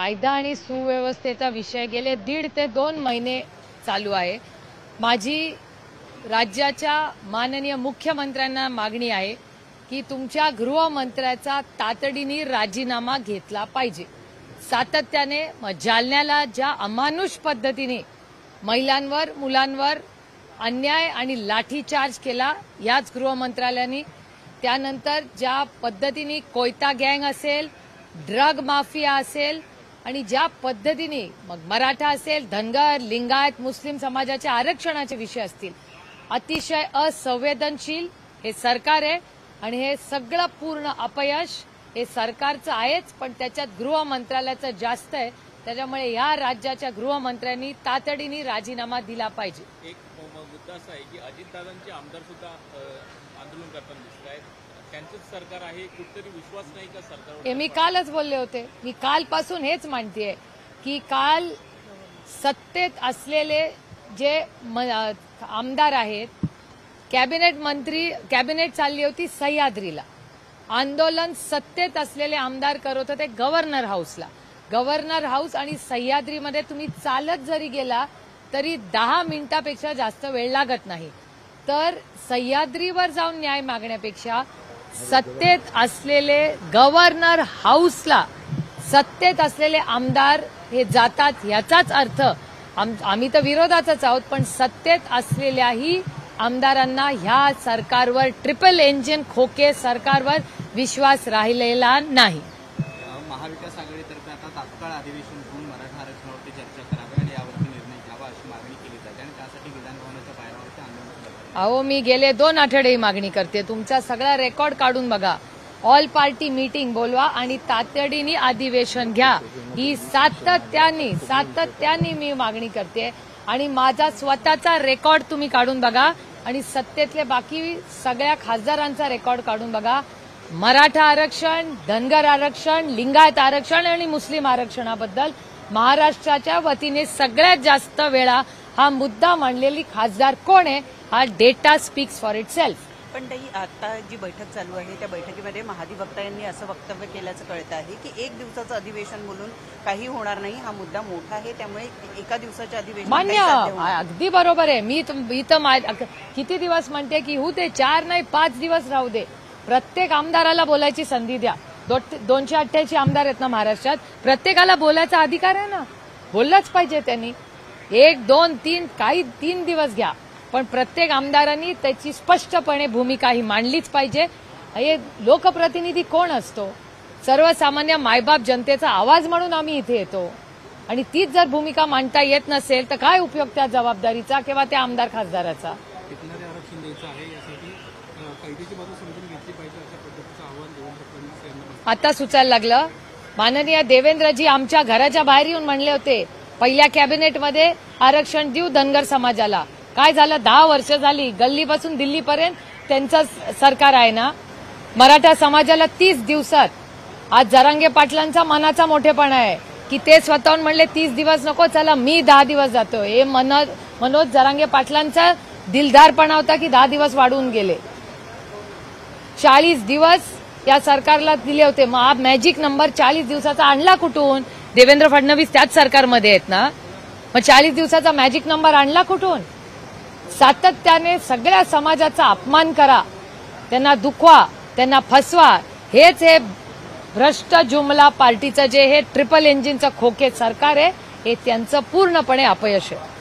कायदा आणि सुव्यवस्थेचा विषय गेले 1.5 ते 2 महिने चालू आहे। माझी राज्याच्या माननीय मुख्यमंत्र्यांना मागणी आहे की तुमच्या गृहमंत्र्याचा तातडीने राजीनामा घेतला पाहिजे। सातत्याने जालन्याला ज्या अमानुष पद्धतीने महिलांवर मुलांवर अन्याय आणि लाठीचार्ज केला याच गृहमंत्रालयाने, त्यानंतर ज्या पद्धतीने कोयता गँग असेल, ड्रग माफिया असेल आणि ज्या पद्धतीने मग मराठा असेल, धनगर, लिंगायत, मुस्लिम समाजाच्या आरक्षणाचे विषय असतील, अतिशय असंवेदनशील हे सरकार आहे आणि हे सगळं पूर्ण अपयश हे सरकारचं आहेच, पण त्याच्यात गृहमंत्रालयाचं जास्त आहे। त्याच्यामुळे या राज्याच्या गृहमंत्र्यांनी तातडीने राजीनामा दिला पाहिजे। एक मुद्दा असा आहे की अजितदादांचे आमदार सुद्धा आंदोलन करताना दिसत आहेत, त्यांचंच सरकार आहे, कुठेतरी विश्वास नाही का सरकारवर? हे मी कालच बोलले होते, मी कालपासून हेच मांडतेय की काल सत्तेत असलेले जे आमदार आहेत, कॅबिनेट चालली होती सह्याद्रीला, आंदोलन सत्तेत असलेले आमदार करत होते गव्हर्नर हाऊसला। गव्हर्नर हाऊस आणि सह्याद्रीमध्ये तुम्ही चालत जरी गेला तरी 10 मिनिटापेक्षा जास्त वेळ लागत नाही। तर सह्याद्रीवर जाऊन न्याय मागण्यापेक्षा सत्तेत असलेले गव्हर्नर हाऊसला सत्तेत असलेले आमदार हे जातात, याचाच अर्थ आम्ही तर विरोधातच आहोत, पण सत्तेत असलेल्याही आमदारांना ह्या सरकारवर, ट्रिपल इंजिन खोके सरकारवर विश्वास राहिलेला नाही। महाविकास आघाडीतर्फे आता तात्काळ अधिवेशन घेऊन मराठा आरक्षणावरती चर्चा करावी आणि यावरती निर्णय घ्यावा अशी मागणी केली जाते आणि त्यासाठी विधानभवनाच्या बाहेरवरती आंदोलन करतात। अहो, मी गेले 2 आठवडे ही मागणी करते, तुमचा सगळा रेकॉर्ड काढून बघा, ऑल पार्टी मीटिंग बोलवा आणि तातडीने अधिवेशन घ्या, ही सातत्याने मी मागणी करते। आणि माझा स्वतःचा रेकॉर्ड तुम्ही काढून बघा आणि सत्तेतले बाकी सगळ्या खासदारांचा रेकॉर्ड काढून बघा। मराठा आरक्षण, धनगर आरक्षण, लिंगायत आरक्षण आणि मुस्लिम आरक्षणाबद्दल महाराष्ट्राच्या वतीने सगळ्यात जास्त वेळा हा मुद्दा मांडलेली खासदार कोण आहे, हा डेटा स्पीक्स फॉर इटसेल्फ। पण ताई, आता जी बैठक चालू आहे त्या बैठकीमध्ये महाधिवक्ता यांनी असं वक्तव्य केल्याचं कळतं आहे की 1 दिवसाचं अधिवेशन बोलून काही होणार नाही, हा मुद्दा मोठा आहे, त्यामुळे एका दिवसाच्या अधिवेशन मान्य, अगदी बरोबर आहे। मी तर किती दिवस म्हणते की होऊ दे, 4 नाही 5 दिवस राहू दे, प्रत्येक आमदाराला बोलायची संधी द्या। 288 आमदार आहेत ना महाराष्ट्रात, प्रत्येकाला बोलायचा अधिकार आहे ना, बोललाच पाहिजे त्यांनी। 1, 2, 3 काही 3 दिवस घ्या, पण प्रत्येक आमदारांनी त्याची स्पष्टपणे भूमिका ही मांडलीच पाहिजे। हे लोकप्रतिनिधी कोण असतो? सर्वसामान्य मायबाप जनतेचा आवाज म्हणून आम्ही इथे येतो आणि तीच जर भूमिका मांडता येत नसेल तर काय उपयोग त्या जबाबदारीचा किंवा त्या आमदार खासदाराचा? आरक्षण द्यायचं आहे, यासाठी कायद्याची बाजू समजून घेतली पाहिजे अशा पद्धतीचं आव्हान देवेंद्र फडणवीस यांना आता सुचायला लागलं। माननीय देवेंद्रजी आमच्या घराच्या बाहेर येऊन म्हणले होते पहिल्या कॅबिनेटमध्ये आरक्षण देऊ धनगर समाजाला। काय झालं? 10 वर्ष झाली, गल्लीपासून दिल्लीपर्यंत त्यांचं सरकार आहे ना। मराठा समाजाला 30 दिवसात, आज जरांगे पाटलांचा मनाचा मोठेपणा आहे की ते स्वतःहून म्हणले 30 दिवस नको, चला मी 10 दिवस जातो। हे मनोज जरांगे पाटलांचा दिलदारपणा होता की 10 दिवस वाढवून गेले। 40 दिवस या सरकारला दिले होते, मग हा मॅजिक नंबर 40 दिवसाचा आणला कुठून? देवेंद्र फडणवीस त्याच सरकारमध्ये आहेत ना, मग 40 दिवसाचा मॅजिक नंबर आणला कुठून? सातत्याने सगळ्या समाजाचा अपमान करा, त्यांना दुखवा, त्यांना फसवा, हेच हे भ्रष्ट जुमला पार्टीचं जे हे ट्रिपल इंजिनचं खोके सरकार आहे, हे त्यांचं पूर्णपणे अपयश आहे।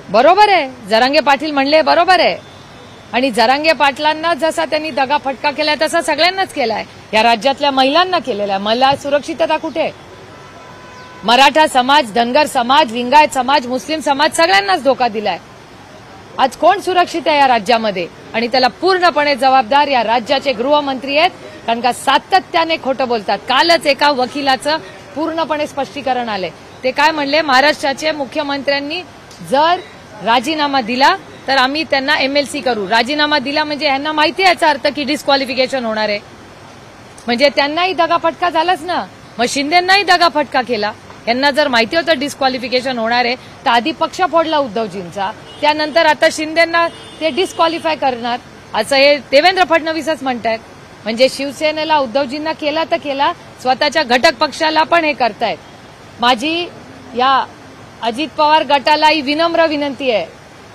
बरोबर आहे, जरांगे पाटील म्हणले बरोबर आहे, आणि जरांगे पाटलांना जसा त्यांनी दगाफटका केलाय तसा सगळ्यांनाच केलाय, या राज्यातल्या महिलांना केलेला आहे। महिला सुरक्षितता कुठे? मराठा समाज, धनगर समाज, लिंगायत समाज, मुस्लिम समाज सगळ्यांनाच धोका दिलाय। आज कोण सुरक्षित आहे या राज्यामध्ये? आणि त्याला पूर्णपणे जबाबदार या राज्याचे गृहमंत्री आहेत, कारण का सातत्याने खोटं बोलतात। कालच एका वकिलाचं पूर्णपणे स्पष्टीकरण आले, ते काय म्हणले, महाराष्ट्राचे मुख्यमंत्र्यांनी जर राजीनामा दिला तर आम्ही त्यांना MLC करू। राजीनामा दिला म्हणजे यांना माहिती आहे याचा अर्थ की डिस्क्वालिफिकेशन होणार आहे, म्हणजे त्यांनाही दगाफटका झालाच ना। मग शिंदेंनाही दगाफटका केला, यांना जर माहिती होतं डिस्क्वालिफिकेशन होणार आहे तर आधी पक्ष फोडला उद्धवजींचा, त्यानंतर आता शिंदेंना ते डिस्क्वालिफाय करणार, असं हे देवेंद्र फडणवीसच म्हणतायत। म्हणजे शिवसेनेला उद्धवजींना केला तर केला, स्वतःच्या घटक पक्षाला पण हे करतायत. माझी या अजित पवार गटाला ही विनम्र विनंती आहे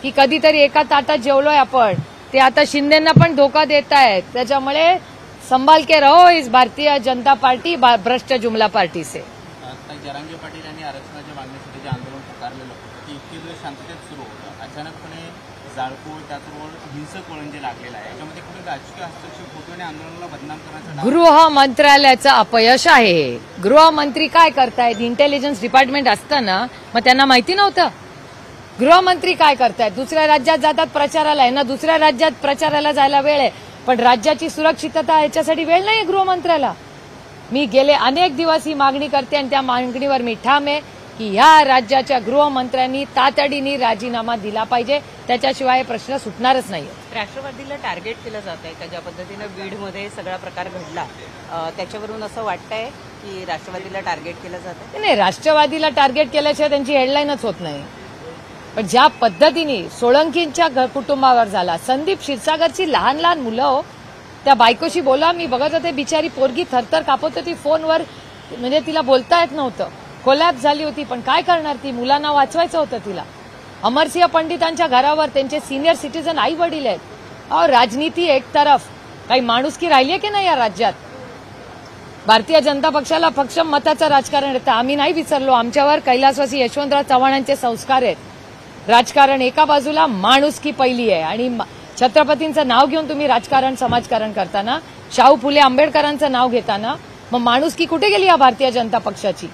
की कधीतरी एका ताटात जेवलोय आपण, ते आता शिंदेना पण धोका देत आहेत. त्याच्यामुळे संभाल के रहो इस भारतीय जनता पार्टी भ्रष्ट जुमला पार्टी से. आता जरांगे पाटील यांनी आरक्षणाच्या मागणीसाठी जे आंदोलन पुकारलेलं होतं ते इतके दिवस शांततेत सुरू होतं, अचानकपणे जाळपोळ त्याचबरोबर हिंसक वळण जे लागलेलं आहे याच्यामध्ये कुठे राजकीय हस्तक्षेप होतो आणि आंदोलनाला बदनाम करण्याचा डाव गृह मंत्रालयाचं अपयश आहे. गृहमंत्री काय करतायत? इंटेलिजन्स डिपार्टमेंट असताना मग त्यांना माहिती नव्हतं? गृहमंत्री काय करतायत? दुसऱ्या राज्यात जातात प्रचाराला, यांना दुसऱ्या राज्यात प्रचाराला जायला वेळ आहे, पण राज्याची सुरक्षितता याच्यासाठी वेळ नाही गृहमंत्र्याला. मी गेले अनेक दिवस ही मागणी करते आणि त्या मागणीवर मी ठाम आहे की ह्या राज्याच्या गृहमंत्र्यांनी तातडीने राजीनामा दिला पाहिजे, त्याच्याशिवाय हे प्रश्न सुटणारच नाही. राष्ट्रवादीला टार्गेट केलं जात आहे का? ज्या पद्धतीनं बीडमध्ये सगळा प्रकार घडला त्याच्यावरून असं वाटतंय की राष्ट्रवादीला टार्गेट केलं जात आहे? नाही, राष्ट्रवादीला टार्गेट केल्याशिवाय त्यांची हेडलाईनच होत नाही. पण ज्या पद्धतीने सोळंकींच्या कुटुंबावर झाला, संदीप क्षीरसागरची लहान लहान मुलं हो, त्या बायकोशी बोला, मी बघत होते, बिचारी पोरगी थरथर कापत होती फोनवर, म्हणजे तिला बोलता येत नव्हतं, कोलॅप्स झाली होती. पण काय करणार, ती मुलांना वाचवायचं होतं तिला. अमरसिंह पंडितांच्या घरावर त्यांचे सिनियर सिटीजन आई वडील आहेत. अहो, राजनीती एक तरफ, काही माणुसकी राहिली की नाही या राज्यात? भारतीय जनता पक्षाला फक्त मताचं राजकारण येतं. आम्ही नाही विसरलो, आमच्यावर कैलासवासी यशवंतराव चव्हाणांचे संस्कार आहेत. राजकारण एका बाजूला, माणुसकी पहिली आहे. आणि छत्रपतींचं नाव घेऊन तुम्ही राजकारण समाजकारण करताना, शाहू फुले आंबेडकरांचं नाव घेताना, मग माणुसकी कुठे गेली या भारतीय जनता पक्षाची?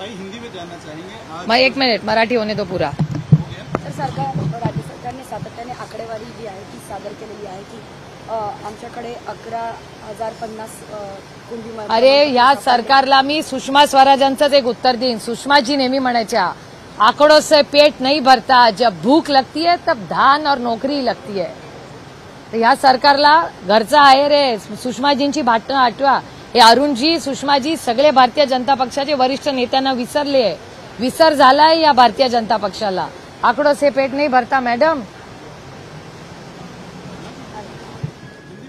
हिंदी में जानना चाहेंगे मग एक मिनिट, मराठी होणे तो पुरा. तर राज्य सरकारने सातत्याने आकडेवारी जी आहे ती सादर केलेली आहे की आमच्याकडे 11,050 कुंभी अरे, ह्या सरकारला मी सुषमा स्वराजांचंच एक उत्तर देईन. सुषमाजी नेहमी म्हणायच्या, आंकड़ों से पेट नहीं भरता, जब भूख लगती है तब धान और नौकरी लगती है. तर ह्या सरकारला घरचा आहे रे. सुषमाजींची भाषणं आठवा. हे अरुणजी, सुषमाजी सगळे भारतीय जनता पक्षाचे वरिष्ठ नेत्यांना विसरले. विसर झालाय या भारतीय जनता पक्षाला. आंकड़ों से पेट नहीं भरता मॅडम.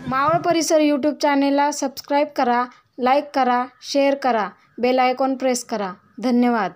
मावळ परिसर यूट्यूब चॅनेलला सबस्क्राईब करा, लाईक करा, शेअर करा, बेल आयकॉन प्रेस करा. धन्यवाद.